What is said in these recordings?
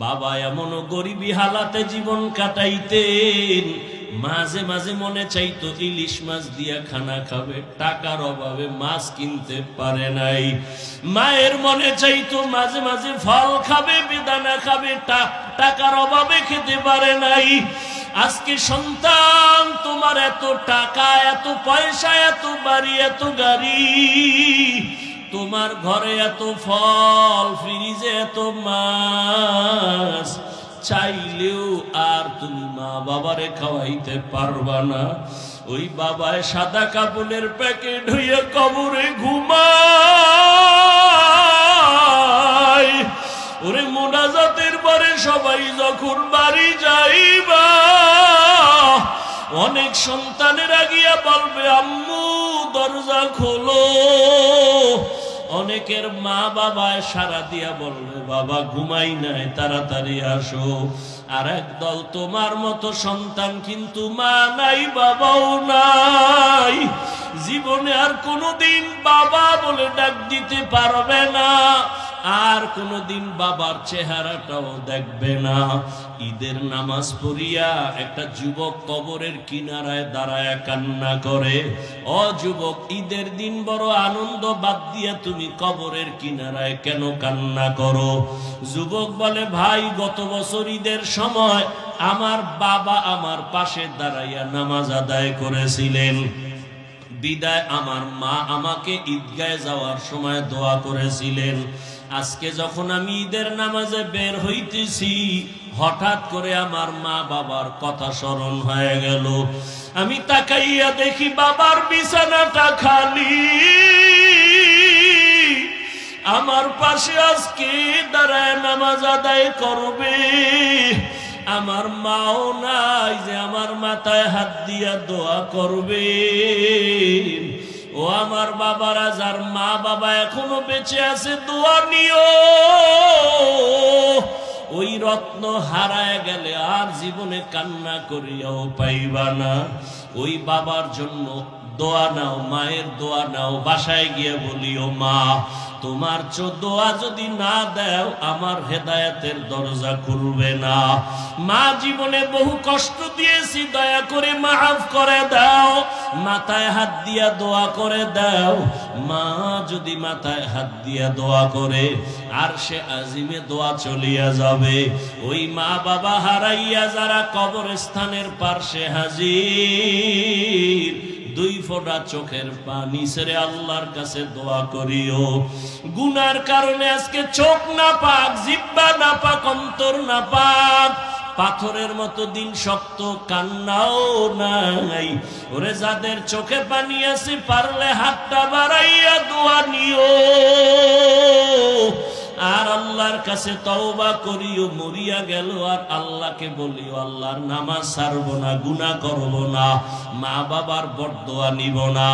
বাবা এমন গরিবী হালাতে জীবন কাটাইতেন, মাঝে মাঝে মনে চাইতো ইলিশ মাছ দিয়া খানা খাবে, টাকার অভাবে মাছ কিনতে পারে নাই। মায়ের মনে চাইতো মাঝে মাঝে ফল খাবে, বেদানা খাবে, টাকার অভাবে খেতে পারে নাই। আজকে সন্তান, তোমার এত টাকা, এত পয়সা, এত বাড়ি, এত গাড়ি, তোমার ঘরে এত ফল, ফ্রিজে এত মাছ, চাইলেও আর তুমি মা বাবারে খাওয়াইতে পারবা না। ওই বাবায় সাদা কাপড়ের প্যাকেট হইয়া কবরে ঘুমায়। ওরে মোনাজাতের পরে সবাই যখন বাড়ি যাইবা, অনেক সন্তানের আগিয়া বলবে আম্মু দরজা খোলো। অনেকের মা বাবায় সারা দিয়া বলবে বাবা ঘুমাই নাই, তাড়াতাড়ি আসো। আর একদল তোমার মতো সন্তান কিন্তু মা নাই, বাবাও নাই, জীবনে আর কোনোদিন বাবা বলে ডাক দিতে পারবে না, আর কোনোদিন বাবার চেহারাটাও দেখবে না। ঈদের নামাজ পড়িয়া একটা যুবক কবরের কিনারায় দাঁড়ায় কান্না করে। ও যুবক, ঈদের দিন বড় আনন্দ বাদ দিয়া তুমি কবরের কিনারায় কেন কান্না করো? যুবক বলে, ভাই গত বছর ঈদের সময় আমার বাবা আমার পাশে দাঁড়াইয়া নামাজ আদায় করেছিলেন, বিদায় আমার মা আমাকে ঈদগাহে যাওয়ার সময় দোয়া করেছিলেন। আজকে যখন আমি ঈদের নামাজে বের হইতেছি, হঠাৎ করে আমার মা বাবার কথা স্মরণ হয়ে গেল। আমি তাকাইয়া দেখি বাবার বিছানাটা খালি, আমার পাশে আজকে দাঁড়ায় নামাজ আদায় করবে। আমার মাও নাই যে আমার মাথায় হাত দিয়া দোয়া করবে। ও আমার বাবারা, যার মা বাবা এখনো বেঁচে আছে, দোয়া নিও। ওই রত্ন হারায় গেলে আর জীবনে কান্না করিয়াও পাইবা না। ওই বাবার জন্য দোয়া নাও, মায়ের দোয়া নাও। বাসায় গিয়ে বলিও, মা তোমার দোয়া যদি না দাও আমার হেদায়েতের দরজা খুলবে না। মা জীবনে বহু কষ্ট দিয়েছি, দয়া করে মাফ করে দাও। মাথায় হাত দিয়া দোয়া করে দাও। মা যদি মাথায় হাত দিয়া দোয়া করে, আর সে আজিমে দোয়া চলিয়া যাবে। ওই মা বাবা হারাইয়া যারা কবরস্থানের পার্শ্বে হাজির, দুই ফোঁটা চোখের পানি ছেড়ে আল্লাহর কাছে দোয়া করিও। গুনার কারণে আজকে চোখ না পাক, জিহ্বা না পাক, অন্তর না পাক, পাথরের মতো দিন শক্ত, কান্নাও নাই। ওরে যাদের চোখে পানি আছে, পারলে হাতটা বাড়াইয়া দোয়া নিও, আর আল্লাহর কাছে তওবা করিও। মরিয়া গেল আর আল্লাহকে বলিও, আল্লাহর নামাজ ছাড়বো না, গুনাহ করব না, মা বাবার বরদোয়া নিব না,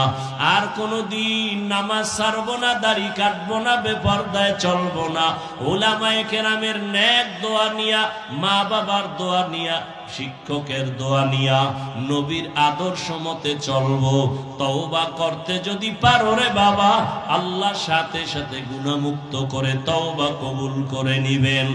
আর কোনোদিন নামাজ ছাড়বো না, দাড়ি কাটবো না, বেপরদায় চলবো না। উলামায়ে কেরামের নেক দোয়া নিয়া, মা বাবার দোয়া নিয়া, শিক্ষকের দোয়া নিয়া, নবীর আদর্শ মতে চলবো। তওবা করতে যদি পারো রে বাবা, আল্লাহ সাথে সাথে গুনাহমুক্ত করে তওবা কবুল করে নিবেন।